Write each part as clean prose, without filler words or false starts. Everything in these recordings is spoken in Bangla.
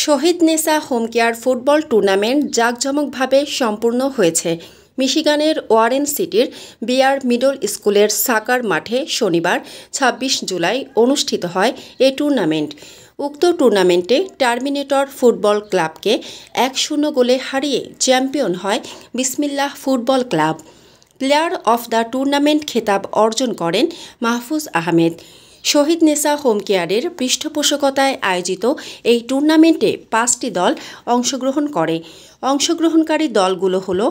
শহীদ Nesa Home Care football tournament জাঁকজমকভাবে সম্পূর্ণ হয়েছে। মিশিগানের ওয়ারেন সিটির বিয়ার মিডল স্কুলের সাকার মাঠে শনিবার ২৬ জুলাই অনুষ্ঠিত হয় এ টুর্নামেন্ট। উক্ত টুর্নামেন্টে টার্মিনেটর ফুটবল ক্লাবকে ১-০ গোলে হারিয়ে চ্যাম্পিয়ন হয় বিসমিল্লাহ football club. Player of the tournament খেতাব অর্জন করেন মাহফুজ আহমেদ। শহীদ নেসা হোম কেয়ারের পৃষ্ঠপোষকতায় আয়োজিত এই টুর্নামেন্টে ৫টি দল অংশগ্রহণ করে। অংশগ্রহণকারী দলগুলো হলো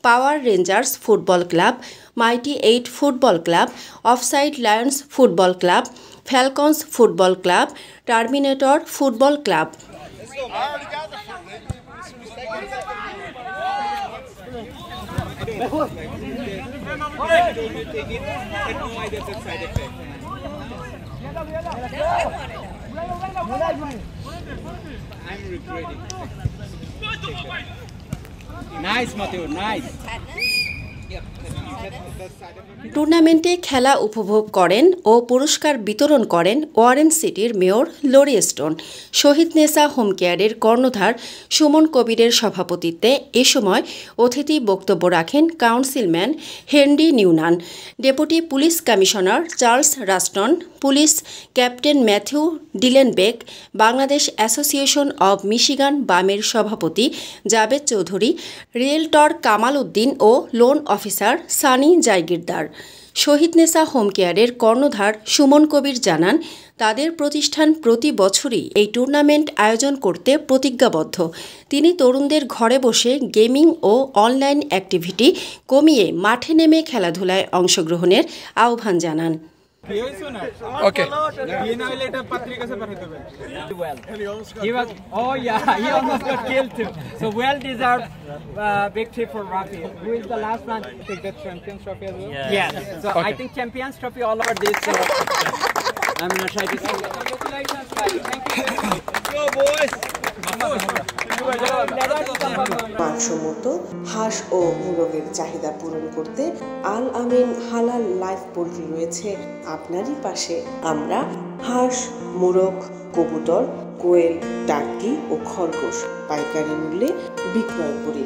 Power Rangers football club, Mighty ৮ football club, Offside Lions football club, Falcons football club, Terminator football club. Nice, Mateo, nice. টুর্নামেন্টে খেলা উপভোগ করেন ও পুরস্কার বিতরণ করেন ওয়ারেন সিটির মেয়র লরি স্টোন। শহীদ নেসা হোম কেয়ারের কর্ণধার সুমন কবিরের সভাপতিত্বে এ সময় অতিথি বক্তব্য রাখেন councilman Henry Newnan, deputy police commissioner Charles Ruston, police captain Matthew Dillenbeck, Bangladesh Association of Michigan বামের সভাপতি জাবেদ চৌধুরী, রিয়েলটর কামাল উদ্দিন ও loan officer Sunny Jaigirdar. Shahid Nesa Home কেয়ারের কর্ণধার সুমন কবির জানান, তাদের প্রতিষ্ঠান প্রতি বছরই এই টুর্নামেন্ট আয়োজন করতে প্রতিজ্ঞাবদ্ধ। তিনি তরুণদের ঘরে বসে গেমিং ও অনলাইন অ্যাক্টিভিটি কমিয়ে মাঠে নেমে খেলাধুলায় অংশগ্রহণের আহ্বান জানান। Okay. He almost got killed too. So well-deserved victory for Rafi. Who is the last one? Take the Champions Trophy as well? Yes. So Okay. I think Champions Trophy all over this. I'm going to try this. Congratulations, guys. Thank you. Go, boys! মানসম্মত হাঁস ও মুরগের চাহিদা পূরণ করতে আল আমিন হালাল লাইফ পোল্ট্রি রয়েছে আপনারই পাশে। আমরা হাঁস, মুরগ, কবুতর, কোয়েল, টার্কি ও খরগোশ পাইকারি মূল্যে বিক্রয় করি।